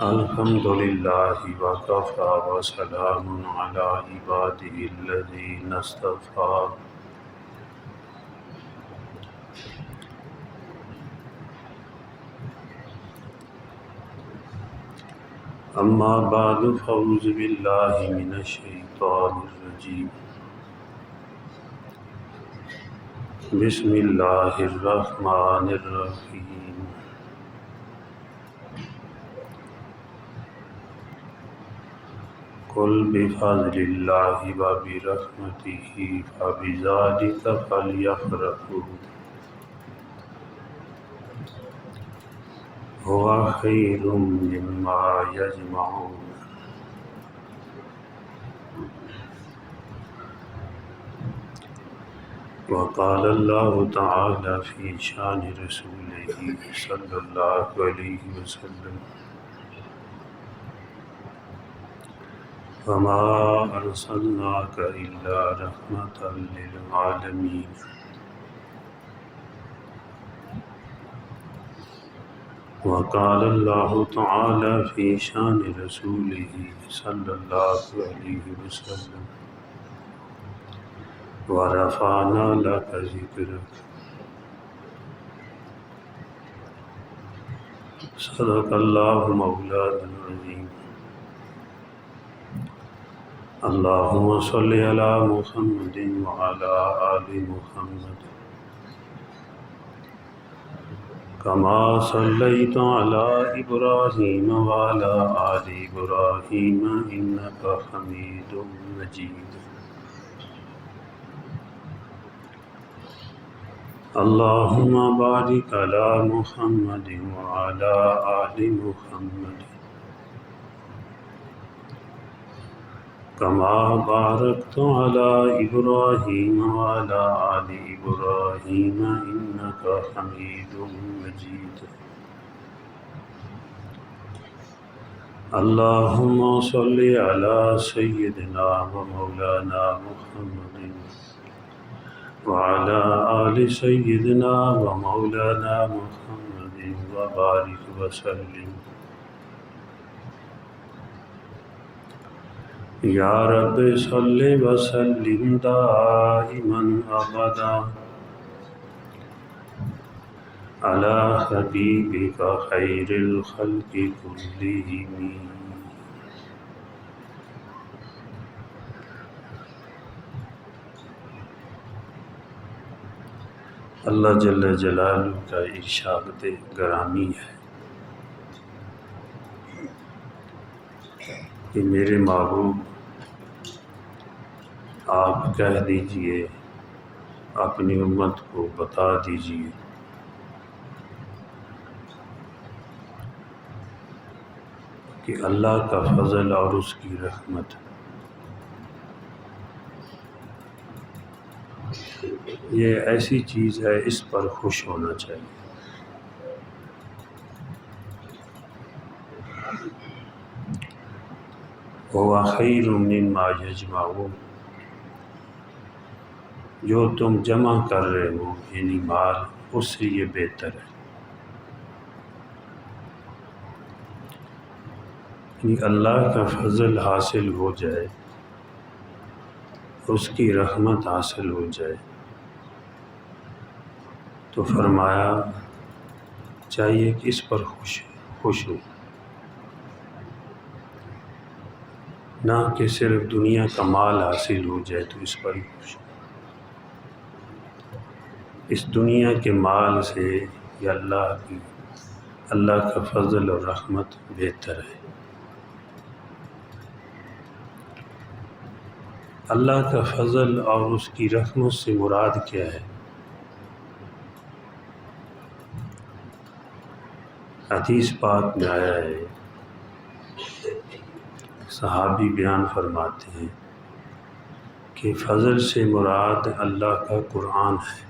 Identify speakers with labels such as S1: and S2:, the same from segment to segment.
S1: الحمد للہ وکفی وسلام علی عبادہ الذین اصطفیٰ اما بعد فاعوذ باللہ من الشیطان الرجیم بسم اللہ الرحمن الرحیم قل بفضل اللہ وبرحمتہ فبذلک فلیفرحوا هو خیر مما یجمعون وقال اللہ تعالی فی شان رسولہ صلی اللہ علیہ وسلم وما ارسلناک الا رحمۃ للعالمین وقال اللہ تعالی فی شان رسولہ صلی اللہ علیہ وسلم ورفعنا لک ذکرک صدق اللہ مولانا العظیم اللہم صل علی محمد وعلی آل محمد کما صلیت علی ابراہیم وعلی آل ابراہیم انک حمید مجید اللہم بارک علی محمد وعلی آل محمد کما بارکت علی ابراہیم وعلی آل ابراہیم انک حمید مجید اللہم صل علی سیدنا و مولانا محمد وعلی آل سیدنا و مولانا محمد وبارک وسلم یا رب صل وسلم دائما ابدا علی حبیبک خیر الخلق کلہم اللہ جل جلالہ کا ارشاد گرامی ہے کہ میرے محبوب آپ کہہ دیجئے، اپنی امت کو بتا دیجئے کہ اللہ کا فضل اور اس کی رحمت یہ ایسی چیز ہے، اس پر خوش ہونا چاہیے۔ هو خیر مما یجمعون، جو تم جمع کر رہے ہو یعنی مال، اس سے یہ بہتر ہے۔ یعنی اللہ کا فضل حاصل ہو جائے، اس کی رحمت حاصل ہو جائے تو فرمایا چاہیے کہ اس پر خوش ہو، نہ کہ صرف دنیا کا مال حاصل ہو جائے تو اس پر ہی خوش ہو۔ اس دنیا کے مال سے یا اللہ کا فضل اور رحمت بہتر ہے۔ اللہ کا فضل اور اس کی رحمت سے مراد کیا ہے؟ حدیث پاک میں آیا ہے، صحابی بیان فرماتے ہیں کہ فضل سے مراد اللہ کا قرآن ہے،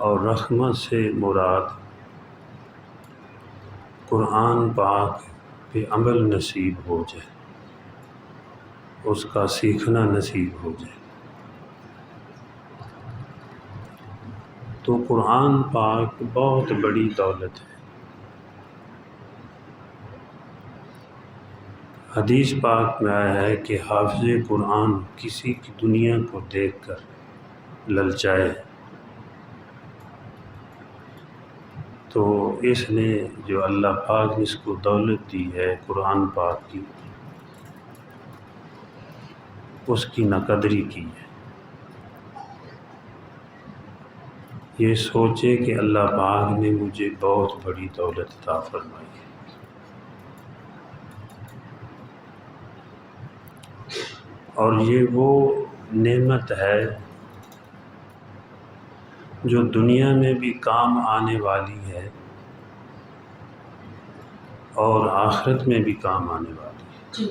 S1: اور رحمت سے مراد قرآن پاک پہ عمل نصیب ہو جائے، اس کا سیکھنا نصیب ہو جائے۔ تو قرآن پاک بہت بڑی دولت ہے، حدیث پاک میں آیا ہے کہ حافظ قرآن کسی کی دنیا کو دیکھ کر للچائے تو اس نے جو اللہ پاک نے اس کو دولت دی ہے قرآن پاک کی، اس کی ناقدری کی ہے۔ یہ سوچے کہ اللہ پاک نے مجھے بہت بڑی دولت عطا فرمائی ہے۔ اور یہ وہ نعمت ہے جو دنیا میں بھی کام آنے والی ہے اور آخرت میں بھی کام آنے والی ہے۔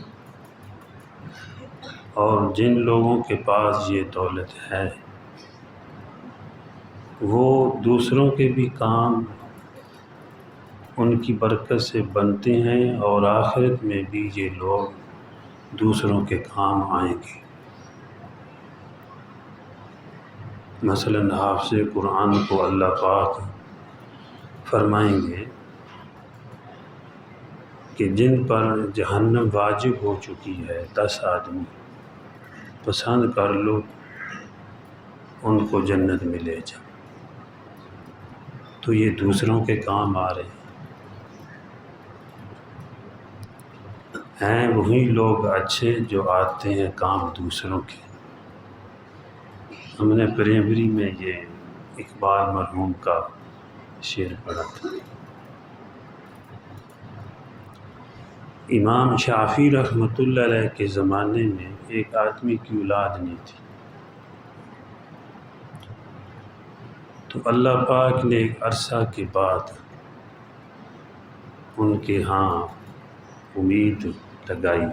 S1: اور جن لوگوں کے پاس یہ دولت ہے وہ دوسروں کے بھی کام ان کی برکت سے بنتے ہیں اور آخرت میں بھی یہ لوگ دوسروں کے کام آئیں گے۔ مثلا حافظ قرآن کو اللہ پاک فرمائیں گے کہ جن پر جہنم واجب ہو چکی ہے 10 آدمی، پسند کر لو ان کو جنت میں لے جاؤ، تو یہ دوسروں کے کام آ رہے ہیں وہی لوگ اچھے جو آتے ہیں کام دوسروں کے۔ ہم نے پرائمری میں یہ اقبال مرحوم کا شعر پڑھا تھا۔ امام شافعی رحمۃ اللہ علیہ کے زمانے میں ایک آدمی کی اولاد نہیں تھی، تو اللہ پاک نے ایک عرصہ کے بعد ان کے ہاں امید لگائی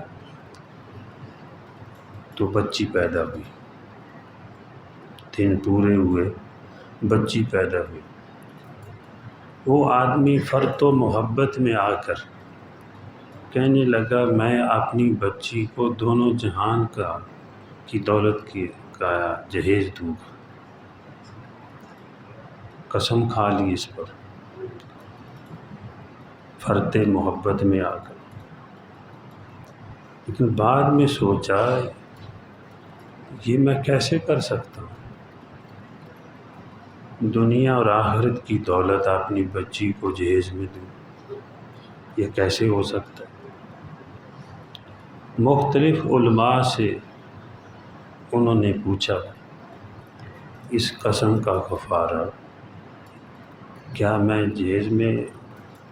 S1: تو بچی پیدا ہوئی، دن پورے ہوئے، بچی پیدا ہوئی۔ وہ آدمی فرط و محبت میں آ کر کہنے لگا میں اپنی بچی کو دونوں جہان کی دولت کا جہیز دوں گا، قسم کھا لی اس پر فرط محبت میں آ کر۔ لیکن بعد میں سوچا یہ میں کیسے کر سکتا ہوں، دنیا اور آخرت کی دولت اپنی بچی کو جہیز میں دوں، یہ کیسے ہو سکتا ہے؟ مختلف علماء سے انہوں نے پوچھا اس قسم کا کفارہ کیا میں جہیز میں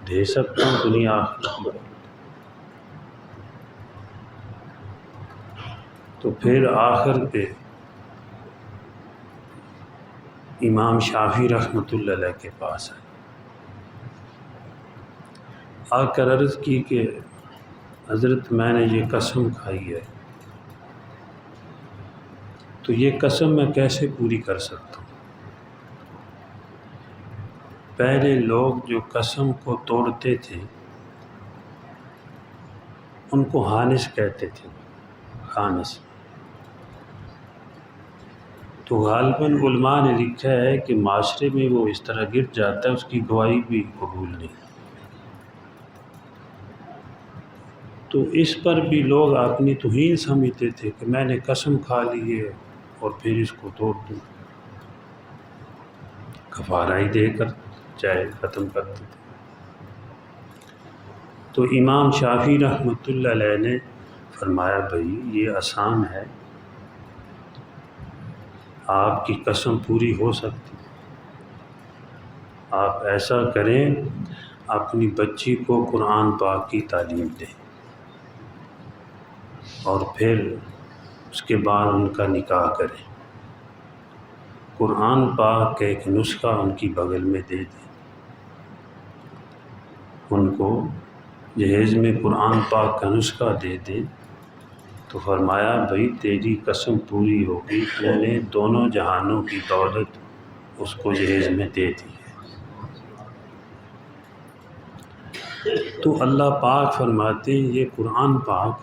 S1: دے سکتا ہوں دنیا آخرت میں؟ تو پھر آخر پہ امام شافعی رحمۃ اللہ علیہ کے پاس آئے، آ کر عرض کی کہ حضرت میں نے یہ قسم کھائی ہے تو یہ قسم میں کیسے پوری کر سکتا ہوں؟ پہلے لوگ جو قسم کو توڑتے تھے ان کو حانث کہتے تھے، حانث۔ تو غالباً علماء نے لکھا ہے کہ معاشرے میں وہ اس طرح گر جاتا ہے اس کی گواہی بھی قبول نہیں۔ تو اس پر بھی لوگ اپنی توہین سمجھتے تھے کہ میں نے قسم کھا لی ہے اور پھر اس کو توڑ دوں، کفارہ ہی دے کر چاہے ختم کرتے تھے۔ تو امام شافعی رحمۃ اللہ علیہ نے فرمایا بھائی یہ آسان ہے، آپ کی قسم پوری ہو سکتی، آپ ایسا کریں اپنی بچی کو قرآن پاک کی تعلیم دیں اور پھر اس کے بعد ان کا نکاح کریں، قرآن پاک کا ایک نسخہ ان کی بغل میں دے دیں، ان کو جہیز میں قرآن پاک کا نسخہ دے دیں۔ تو فرمایا بھائی تیری قسم پوری ہوگی، تو نے دونوں جہانوں کی دولت اس کو جہیز میں دے دی ہے۔ تو اللہ پاک فرماتے ہیں یہ قرآن پاک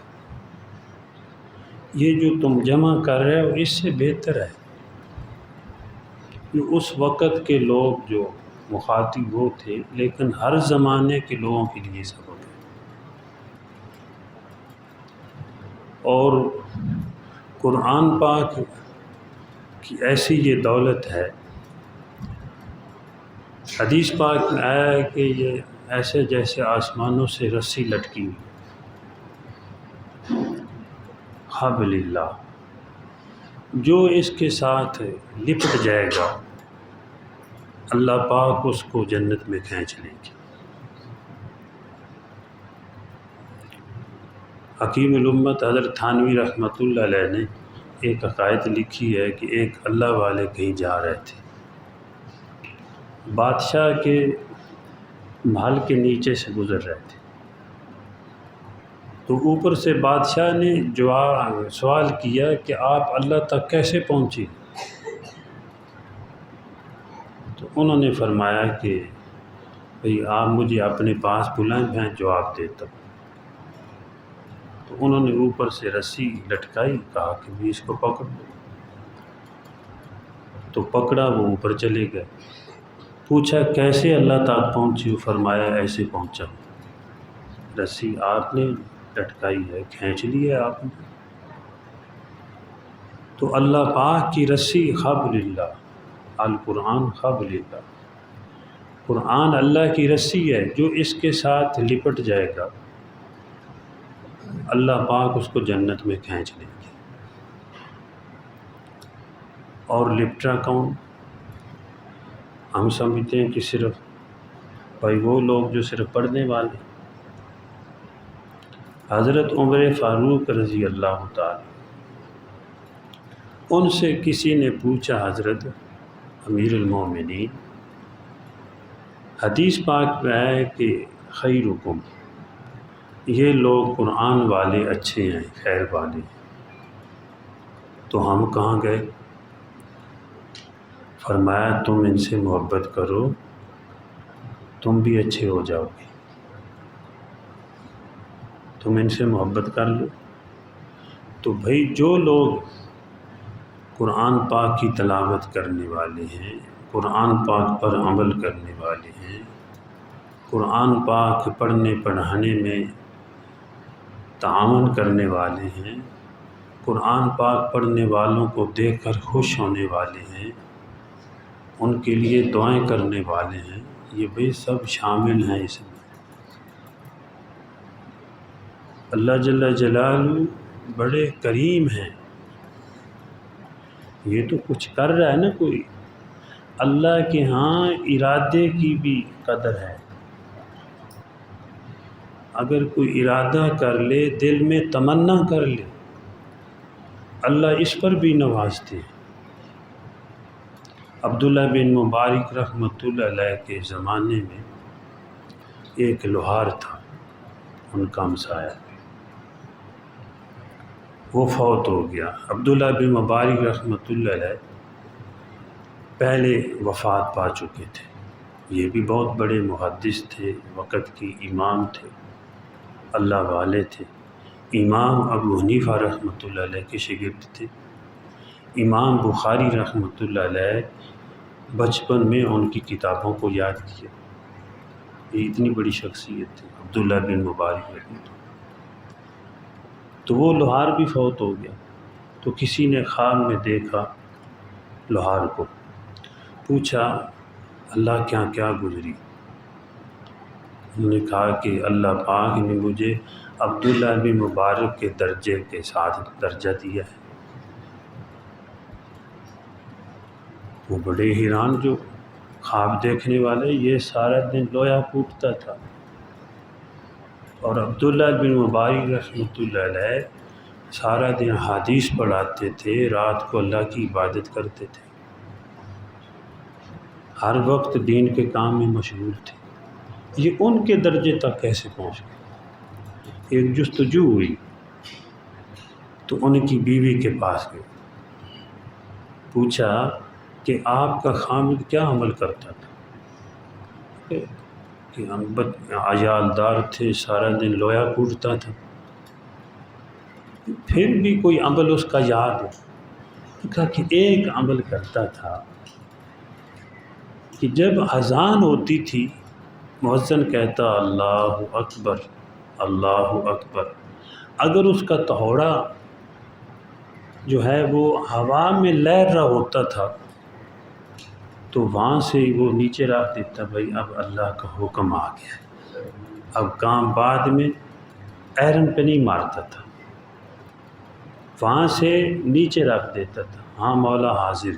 S1: یہ جو تم جمع کر رہے ہو اس سے بہتر ہے۔ یہ اس وقت کے لوگ جو مخاطب وہ تھے لیکن ہر زمانے کے لوگوں کے لیے سبق ہے۔ اور قرآن پاک کی ایسی یہ دولت ہے، حدیث پاک میں آیا ہے کہ یہ ایسے جیسے آسمانوں سے رسی لٹکی ہوئی، حبل اللہ، جو اس کے ساتھ لپٹ جائے گا اللہ پاک اس کو جنت میں کھینچ لیں گے۔ حکیم الامت حضرت تھانوی رحمۃ اللہ علیہ نے ایک عقائد لکھی ہے کہ ایک اللہ والے کہیں جا رہے تھے، بادشاہ کے محل کے نیچے سے گزر رہے تھے، تو اوپر سے بادشاہ نے سوال کیا کہ آپ اللہ تک کیسے پہنچے؟ تو انہوں نے فرمایا کہ بھئی آپ مجھے اپنے پاس بلائیں، میں جواب دیتا ہوں۔ تو انہوں نے اوپر سے رسی لٹکائی، کہا کہ بھی اس کو پکڑ لو، تو پکڑا، وہ اوپر چلے گئے۔ پوچھا کیسے اللہ تک پہنچی؟ فرمایا ایسے پہنچا، رسی آپ نے لٹکائی ہے، کھینچ لی ہے آپ نے۔ تو اللہ پاک کی رسی حبل اللہ، القرآن حبل اللہ، قرآن اللہ کی رسی ہے، جو اس کے ساتھ لپٹ جائے گا اللہ پاک اس کو جنت میں کھینچ لیں گے۔ اور لپٹا کون؟ ہم سمجھتے ہیں کہ صرف بھائی وہ لوگ جو صرف پڑھنے والے۔ حضرت عمر فاروق رضی اللہ تعالی، ان سے کسی نے پوچھا حضرت امیر المومنین، حدیث پاک میں ہے کہ خیرکم، یہ لوگ قرآن والے اچھے ہیں، خیر والے ہیں، تو ہم کہاں گئے؟ فرمایا تم ان سے محبت کرو، تم بھی اچھے ہو جاؤ گے، تم ان سے محبت کر لو۔ تو بھئی جو لوگ قرآن پاک کی تلاوت کرنے والے ہیں، قرآن پاک پر عمل کرنے والے ہیں، قرآن پاک پڑھنے پڑھانے میں تعاون کرنے والے ہیں، قرآن پاک پڑھنے والوں کو دیکھ کر خوش ہونے والے ہیں، ان کے لیے دعائیں کرنے والے ہیں، یہ بھی سب شامل ہیں اس میں۔ اللہ جل جلالہ بڑے کریم ہیں، یہ تو کچھ کر رہا ہے نا کوئی، اللہ کے ہاں ارادے کی بھی قدر ہے۔ اگر کوئی ارادہ کر لے، دل میں تمنا کر لے، اللہ اس پر بھی نوازتے ہیں۔ عبداللہ بن مبارک رحمۃ اللہ علیہ کے زمانے میں ایک لوہار تھا، ان کا ہمسایہ، وہ فوت ہو گیا۔ عبداللہ بن مبارک رحمۃ اللہ علیہ پہلے وفات پا چکے تھے، یہ بھی بہت بڑے محدث تھے، وقت کی امام تھے، اللہ والے تھے۔ امام ابو حنیفہ رحمۃ اللہ علیہ کے شاگرد تھے۔ امام بخاری رحمۃ اللہ علیہ بچپن میں ان کی کتابوں کو یاد کیا، یہ اتنی بڑی شخصیت تھی عبداللہ بن مبارک رحمۃ اللہ۔ تو وہ لوہار بھی فوت ہو گیا، تو کسی نے خواب میں دیکھا لوہار کو، پوچھا اللہ کیا کیا گزری؟ انہوں نے کہا کہ اللہ پاک نے مجھے عبداللہ بن مبارک کے درجے کے ساتھ درجہ دیا ہے۔ وہ بڑے حیران، جو خواب دیکھنے والے، یہ سارا دن لویا کوٹتا تھا، اور عبداللہ بن مبارک رحمۃ اللہ علیہ سارا دن حدیث پڑھاتے تھے، رات کو اللہ کی عبادت کرتے تھے، ہر وقت دین کے کام میں مشغول تھے، یہ ان کے درجے تک کیسے پہنچ گئے؟ ایک جستجو ہوئی تو ان کی بیوی کے پاس گئے، پوچھا کہ آپ کا خامد کیا عمل کرتا تھا؟ کہ ہم عیالدار تھے، سارا دن لویا کوٹتا تھا، پھر بھی کوئی عمل اس کا یاد ہے؟ کہا کہ ایک عمل کرتا تھا کہ جب اذان ہوتی تھی، مؤذن کہتا اللہ اکبر اللہ اکبر، اگر اس کا تہوڑا جو ہے وہ ہوا میں لہر رہا ہوتا تھا تو وہاں سے وہ نیچے رکھ دیتا، بھائی اب اللہ کا حکم آ گیا ہے، اب کام بعد میں ایرن پہ نہیں مارتا تھا، وہاں سے نیچے رکھ دیتا تھا، ہاں مولا حاضر،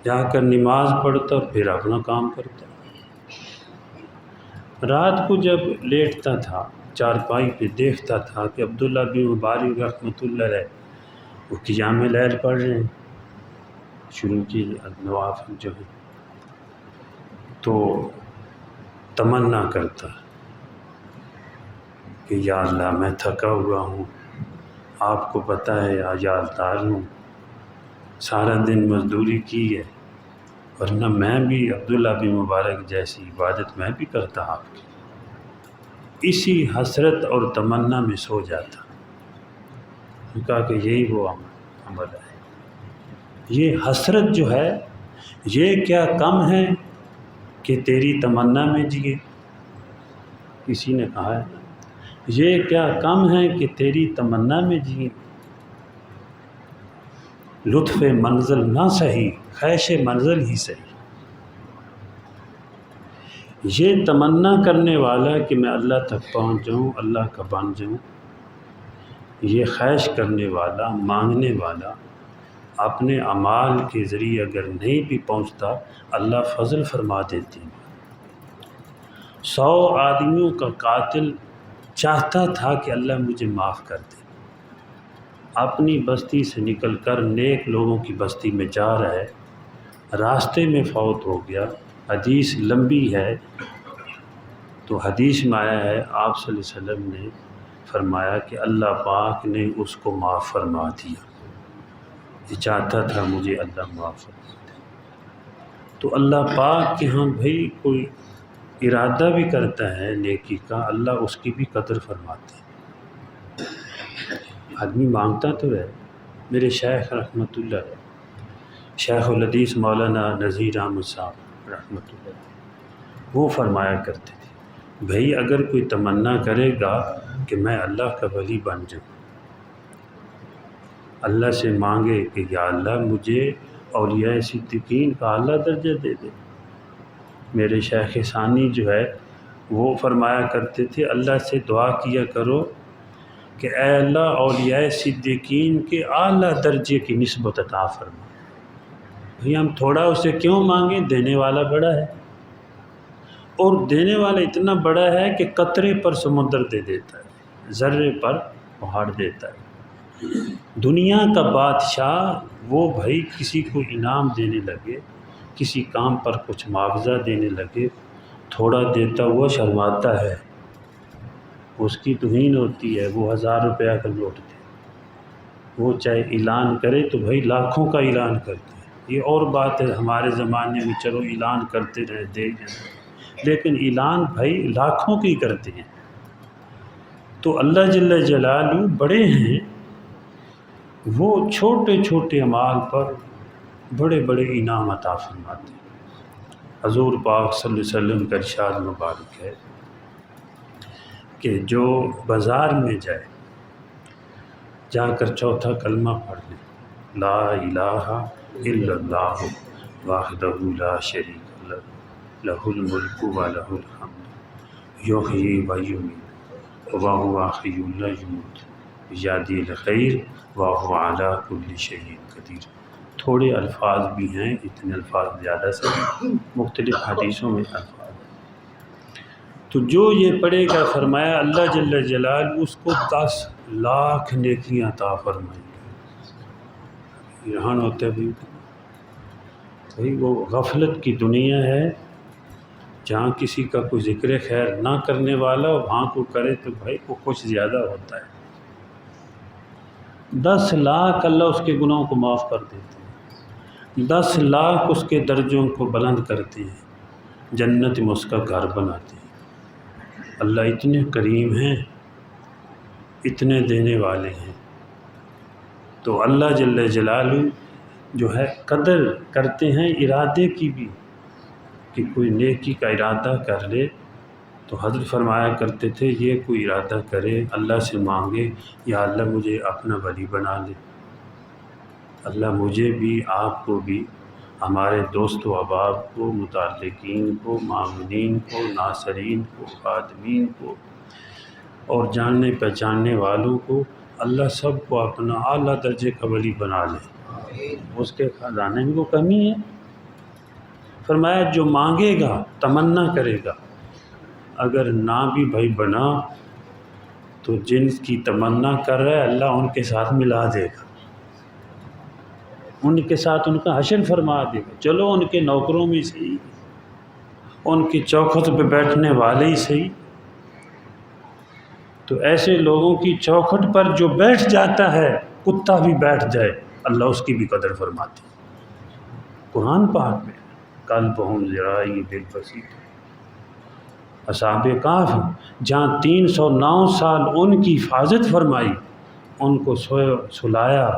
S1: جا کر نماز پڑھتا پھر اپنا کام کرتا۔ رات کو جب لیٹتا تھا چارپائی پہ دیکھتا تھا کہ عبداللہ بن مبارک رحمۃ اللہ علیہ وہ قیام لیل پڑھ رہے ہیں، شروع کی نوافل جو ہے، تو تمنا کرتا کہ یا اللہ میں تھکا ہوا ہوں، آپ کو پتہ ہے آجالدار ہوں، سارا دن مزدوری کی ہے، ورنہ میں بھی عبداللہ بن مبارک جیسی عبادت میں بھی کرتا آپ کی۔ اسی حسرت اور تمنا میں سو جاتا۔ کہا کہ یہی وہ عمل ہے، یہ حسرت جو ہے یہ کیا کم ہے کہ تیری تمنا میں جیے۔ کسی نے کہا ہے یہ کیا کم ہے کہ تیری تمنا میں جیے، لطف منزل نہ سہی خیش منزل ہی سہی۔ یہ تمنا کرنے والا کہ میں اللہ تک پہنچ جاؤں، اللہ کا بن جاؤں، یہ خواہش کرنے والا، مانگنے والا اپنے اعمال کے ذریعے اگر نہیں بھی پہنچتا اللہ فضل فرما دیتے ہیں۔ 100 آدمیوں کا قاتل چاہتا تھا کہ اللہ مجھے معاف کر دے، اپنی بستی سے نکل کر نیک لوگوں کی بستی میں جا رہا ہے، راستے میں فوت ہو گیا۔ حدیث لمبی ہے تو حدیث میں آیا ہے آپ صلی اللہ علیہ وسلم نے فرمایا کہ اللہ پاک نے اس کو معاف فرما دیا، یہ چاہتا تھا مجھے اللہ معاف فرما دے۔ تو اللہ پاک کے ہاں بھائی کوئی ارادہ بھی کرتا ہے نیکی کا، اللہ اس کی بھی قدر فرماتے ہیں۔ آدمی مانگتا تو ہے۔ میرے شیخ رحمۃ اللہ علیہ، شیخ الحدیث مولانا نذیر احمد صاحب رحمۃ اللہ علیہ، وہ فرمایا کرتے تھے بھائی اگر کوئی تمنا کرے گا کہ میں اللہ کا ولی بن جاؤں، اللہ سے مانگے کہ یا اللہ مجھے اولیاء صدیقین کا اعلیٰ درجہ دے دے۔ میرے شیخ ثانی جو ہے وہ فرمایا کرتے تھے اللہ سے دعا کیا کرو کہ اے اللہ اولیاء صدیقین کے اعلیٰ درجے کی نسبت عطا فرما۔ بھئی ہم تھوڑا اسے کیوں مانگیں، دینے والا بڑا ہے، اور دینے والا اتنا بڑا ہے کہ قطرے پر سمندر دے دیتا ہے، ذرے پر پہاڑ دیتا ہے۔ دنیا کا بادشاہ وہ بھائی کسی کو انعام دینے لگے، کسی کام پر کچھ معاوضہ دینے لگے، تھوڑا دیتا ہوا شرماتا ہے، اس کی توہین ہوتی ہے، وہ 1000 روپیہ کا نوٹ دے، وہ چاہے اعلان کرے تو بھائی لاکھوں کا اعلان کرتے ہیں۔ یہ اور بات ہے ہمارے زمانے میں چلو اعلان کرتے رہے دے جائیں، لیکن اعلان بھائی لاکھوں کی کرتے ہیں۔ تو اللہ جل جلالہ بڑے ہیں، وہ چھوٹے چھوٹے اعمال پر بڑے بڑے انعام عطا فرماتے ہیں۔ حضور پاک صلی اللہ علیہ وسلم کا ارشاد مبارک ہے کہ جو بازار میں جائے، جا کر چوتھا کلمہ پڑھ لے، لا الہ الا اللہ وحدہ لا شریک لہ لہ الملک و لہ الحمد یحیی و یمیت وہو حی لا یموت بیدہ الخیر وہو علی کل شیء قدیر۔ تھوڑے الفاظ بھی ہیں، اتنے الفاظ زیادہ سے مختلف حدیثوں میں الفاظ ہیں۔ تو جو یہ پڑھے گا فرمایا اللہ جل جلالہ اس کو 10 لاکھ نیکیاں عطا فرمائیں گے۔ یہاں ہوتا ہے بھائی وہ غفلت کی دنیا ہے جہاں کسی کا کوئی ذکر خیر نہ کرنے والا وہاں کو کرے تو بھائی وہ کچھ زیادہ ہوتا ہے۔ 10 لاکھ اللہ اس کے گناہوں کو معاف کر دیتے ہیں، 10 لاکھ اس کے درجوں کو بلند کرتے ہیں، جنت میں اس کا گھر بناتے ہیں۔ اللہ اتنے کریم ہیں، اتنے دینے والے ہیں۔ تو اللہ جل جلالہ جو ہے قدر کرتے ہیں ارادے کی بھی، کہ کوئی نیکی کا ارادہ کر لے تو حضرت فرمایا کرتے تھے یہ کوئی ارادہ کرے اللہ سے مانگے یا اللہ مجھے اپنا ولی بنا لے، اللہ مجھے بھی آپ کو بھی ہمارے دوست و احباب کو، متعلقین کو، معاونین کو، ناصرین کو، خادمین کو اور جاننے پہچاننے والوں کو اللہ سب کو اپنا اعلیٰ درجے کا ولی بنا لے۔ اس کے خزانے میں وہ کمی ہے؟ فرمایا جو مانگے گا، تمنا کرے گا، اگر نہ بھی بھائی بنا تو جن کی تمنا کر رہا ہے اللہ ان کے ساتھ ملا دے گا، ان کے ساتھ ان کا حشر فرما دے گا۔ چلو ان کے نوکروں میں صحیح، ان کی چوکھٹ پہ بیٹھنے والے ہی صحیح، تو ایسے لوگوں کی چوکھٹ پر جو بیٹھ جاتا ہے، کتا بھی بیٹھ جائے اللہ اس کی بھی قدر فرماتی ہے۔ قرآن پاک میں قلبہم ذراعی بالبسیط، اصحاب کہف جہاں 309 سال ان کی حفاظت فرمائی، ان کو سلایا،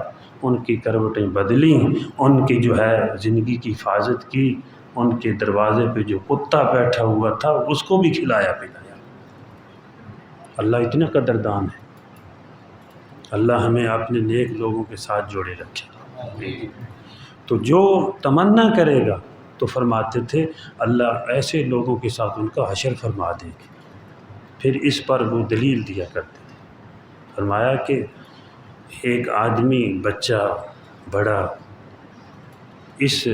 S1: ان کی کروٹیں بدلیں، ان کی جو ہے زندگی کی حفاظت کی، ان کے دروازے پہ جو کتا بیٹھا ہوا تھا اس کو بھی کھلایا پلایا۔ اللہ اتنا قدردان ہے، اللہ ہمیں اپنے نیک لوگوں کے ساتھ جوڑے رکھے۔ تو جو تمنا کرے گا تو فرماتے تھے اللہ ایسے لوگوں کے ساتھ ان کا حشر فرما دے گی۔ پھر اس پر وہ دلیل دیا کرتے تھے، فرمایا کہ ایک آدمی بچہ بڑا اس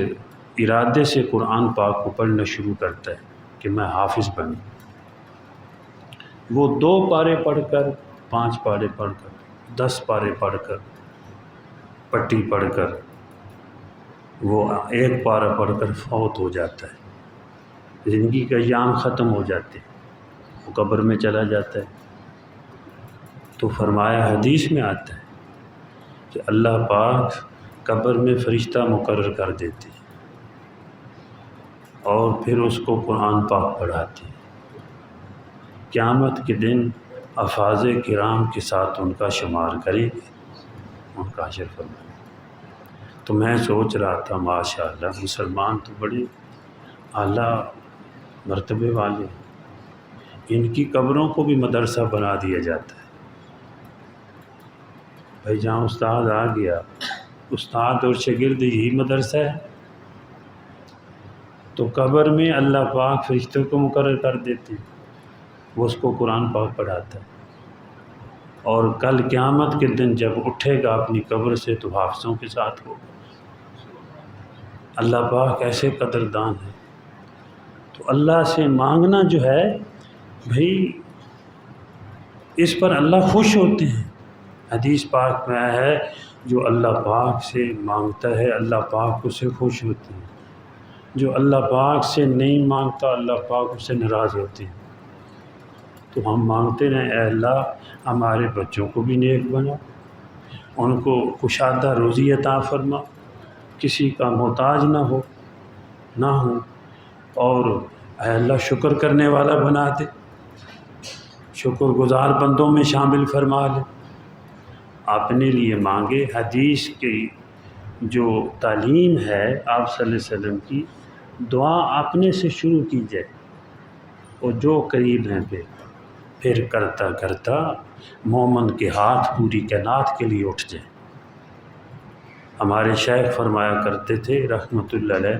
S1: ارادے سے قرآن پاک کو پڑھنا شروع کرتا ہے کہ میں حافظ بنوں، وہ 2 پارے پڑھ کر، 5 پارے پڑھ کر، 10 پارے پڑھ کر، پٹی پڑھ کر، وہ 1 پارہ پڑھ کر فوت ہو جاتا ہے، زندگی کا ایام ختم ہو جاتے ہیں، وہ قبر میں چلا جاتا ہے۔ تو فرمایا حدیث میں آتا ہے کہ اللہ پاک قبر میں فرشتہ مقرر کر دیتے ہیں اور پھر اس کو قرآن پاک پڑھاتے ہیں، قیامت کے دن افاض کرام کے ساتھ ان کا شمار کریں گے، ان کا حشر فرمائیں۔ تو میں سوچ رہا تھا ماشاءاللہ مسلمان تو بڑے اعلیٰ مرتبے والے، ان کی قبروں کو بھی مدرسہ بنا دیا جاتا ہے۔ بھائی جہاں استاد آ گیا، استاد اور شاگرد یہی مدرسہ ہے، تو قبر میں اللہ پاک فرشتوں کو مقرر کر دیتے ہیں، وہ اس کو قرآن پاک پڑھاتا ہے، اور کل قیامت کے دن جب اٹھے گا اپنی قبر سے تو حافظوں کے ساتھ ہوگا۔ اللہ پاک ایسے قدردان ہے۔ تو اللہ سے مانگنا جو ہے بھائی، اس پر اللہ خوش ہوتے ہیں۔ حدیث پاک میں آیا ہے جو اللہ پاک سے مانگتا ہے اللہ پاک اس سے خوش ہوتے ہیں، جو اللہ پاک سے نہیں مانگتا اللہ پاک اس سے ناراض ہوتے ہیں۔ تو ہم مانگتے رہیں اے اللہ ہمارے بچوں کو بھی نیک بنا، ان کو کشادہ روزی عطا فرما، کسی کا محتاج نہ ہو، اور اے اللہ شکر کرنے والا بنا دے، شکر گزار بندوں میں شامل فرما لے۔ اپنے لیے مانگے۔ حدیث کی جو تعلیم ہے آپ صلی اللہ علیہ وسلم کی، دعا اپنے سے شروع کی جائے اور جو قریب ہیں پھر کرتا کرتا مومن کے ہاتھ پوری کائنات کے لیے اٹھ جائے۔ ہمارے شیخ فرمایا کرتے تھے رحمۃ اللہ علیہ،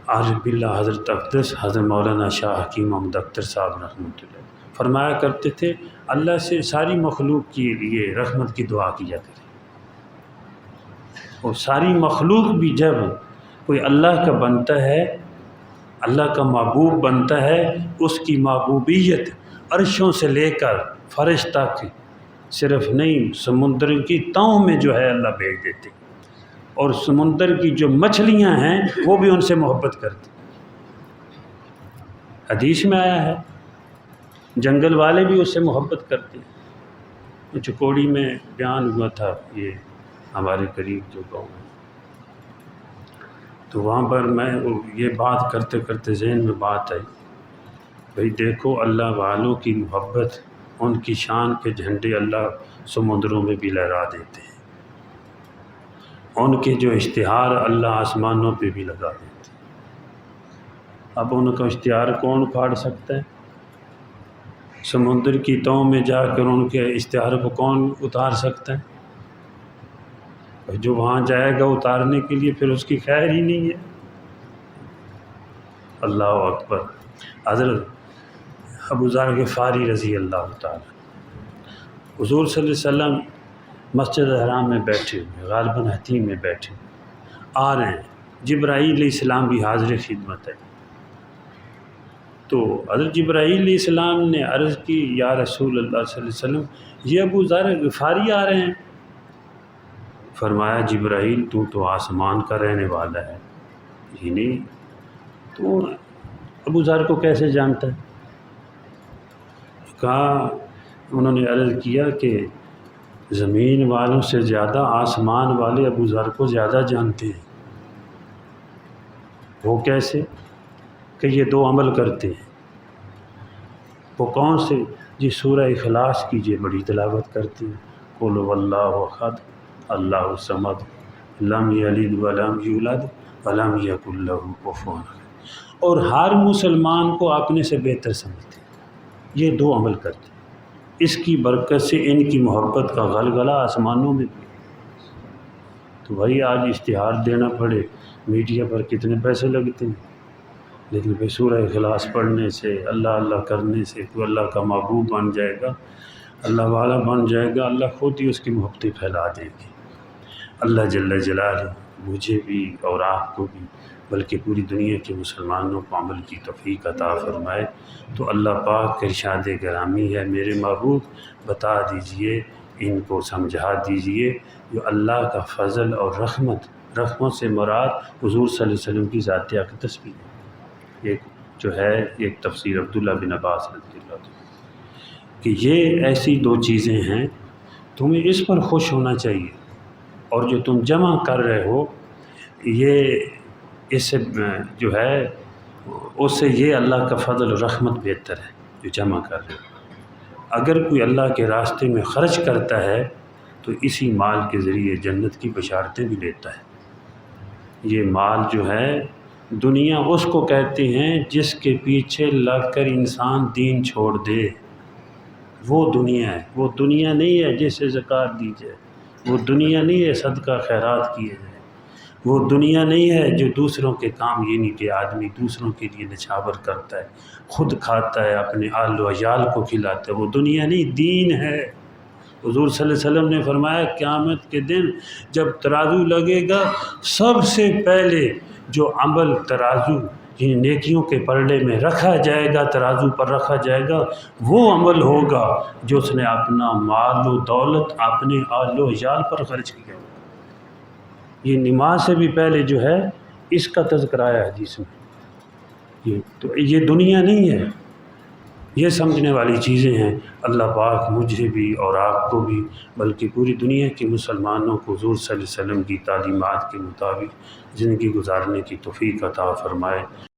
S1: عارف باللہ حضرت اقدس حضرت مولانا شاہ حکیم محمد اختر صاحب رحمۃ اللہ، فرمایا کرتے تھے اللہ سے ساری مخلوق کے لیے رحمت کی دعا کیا کرے، اور ساری مخلوق بھی جب کوئی اللہ کا بنتا ہے، اللہ کا محبوب بنتا ہے، اس کی محبوبیت عرشوں سے لے کر فرش تک صرف نہیں، سمندر کی تہوں میں جو ہے اللہ بھیج دیتے، اور سمندر کی جو مچھلیاں ہیں وہ بھی ان سے محبت کرتی۔ حدیث میں آیا ہے جنگل والے بھی اس سے محبت کرتے ہیں۔ چکوڑی میں بیان ہوا تھا، یہ ہمارے قریب جو گاؤں ہے، تو وہاں پر میں یہ بات کرتے کرتے ذہن میں بات آئی، بھئی دیکھو اللہ والوں کی محبت، ان کی شان کے جھنڈے اللہ سمندروں میں بھی لہرا دیتے ہیں، ان کے جو اشتہار اللہ آسمانوں پہ بھی لگا دیتے ہیں۔ اب ان کا اشتہار کون پھاڑ سکتا ہے؟ سمندر کی تہوں میں جا کر ان کے اشتہار کو کون اتار سکتا ہے؟ جو وہاں جائے گا اتارنے کے لیے پھر اس کی خیر ہی نہیں ہے۔ اللہ اکبر۔ حضرت ابو ذر غفاری رضی اللہ تعالیٰ، حضور صلی اللہ علیہ وسلم مسجد حرام میں بیٹھے ہوئے، غالباً حتیم میں بیٹھے آ رہے ہیں، جبرائیل علیہ السلام بھی حاضر خدمت ہے۔ تو حضرت جبرائیل علیہ السلام نے عرض کی، یا رسول اللہ صلی اللہ علیہ وسلم، یہ ابو ذر غفاری آ رہے ہیں۔ فرمایا جبرائیل تو آسمان کا رہنے والا ہے، یہ نہیں تو ابو ذر کو کیسے جانتا ہے؟ کہا، انہوں نے عرض کیا کہ زمین والوں سے زیادہ آسمان والے ابو ذر کو زیادہ جانتے ہیں۔ وہ کیسے؟ کہ یہ دو عمل کرتے ہیں۔ وہ کون سے؟ جی سورہ اخلاص کیجئے، بڑی تلاوت کرتے ہیں، قل هو اللہ احد اللہ الصمد لم یلد ولم یولد ولم یکن لہ کفوا احد، اور ہر مسلمان کو اپنے سے بہتر سمجھتے ہیں۔ یہ دو عمل کرتے ہیں، اس کی برکت سے ان کی محبت کا غلغلہ آسمانوں میں بھی۔ تو بھائی آج اشتہار دینا پڑے، میڈیا پر کتنے پیسے لگتے ہیں، لیکن بھائی سورہ اخلاص پڑھنے سے، اللہ اللہ کرنے سے تو اللہ کا محبوب بن جائے گا، اللہ والا بن جائے گا، اللہ خود ہی اس کی محبتیں پھیلا دیں گے۔ اللہ جل جلالہ مجھے بھی اور آپ کو بھی، بلکہ پوری دنیا کے مسلمانوں کو عمل کی توفیق عطا فرمائے۔ تو اللہ پاک کا ارشاد گرامی ہے، میرے محبوب بتا دیجئے، ان کو سمجھا دیجئے، جو اللہ کا فضل اور رحمت سے مراد حضور صلی اللہ علیہ وسلم کی ذات اقدس بھی ہے۔ ایک جو ہے ایک تفسیر عبداللہ بن عباس رضی اللہ عنہ کہ یہ ایسی دو چیزیں ہیں، تمہیں اس پر خوش ہونا چاہیے، اور جو تم جمع کر رہے ہو یہ اس سے جو ہے اس سے یہ اللہ کا فضل و رحمت بہتر ہے جو جمع کر رہے ہو۔ اگر کوئی اللہ کے راستے میں خرچ کرتا ہے تو اسی مال کے ذریعے جنت کی بشارتیں بھی لیتا ہے۔ یہ مال جو ہے، دنیا اس کو کہتے ہیں جس کے پیچھے لگ کر انسان دین چھوڑ دے، وہ دنیا ہے۔ وہ دنیا نہیں ہے جس سے زکوٰۃ دی جائے، وہ دنیا نہیں ہے صدقہ خیرات کیے جائے، وہ دنیا نہیں ہے جو دوسروں کے کام، یہ نہیں کہ آدمی دوسروں کے لیے نچھاور کرتا ہے، خود کھاتا ہے، اپنے آل و عیال کو کھلاتا ہے، وہ دنیا نہیں، دین ہے۔ حضور صلی اللہ علیہ وسلم نے فرمایا قیامت کے دن جب ترازو لگے گا، سب سے پہلے جو عمل ترازو ان نیکیوں کے پلڑے میں رکھا جائے گا، ترازو پر رکھا جائے گا، وہ عمل ہوگا جو اس نے اپنا مال و دولت اپنے آل و عیال پر خرچ کیا ہوگا۔ یہ نماز سے بھی پہلے جو ہے اس کا تذکرہ ہے حدیث میں۔ تو یہ دنیا نہیں ہے، یہ سمجھنے والی چیزیں ہیں۔ اللہ پاک مجھے بھی اور آپ کو بھی، بلکہ پوری دنیا کے مسلمانوں کو حضور صلی اللہ علیہ وسلم کی تعلیمات کے مطابق زندگی گزارنے کی توفیق عطا فرمائے۔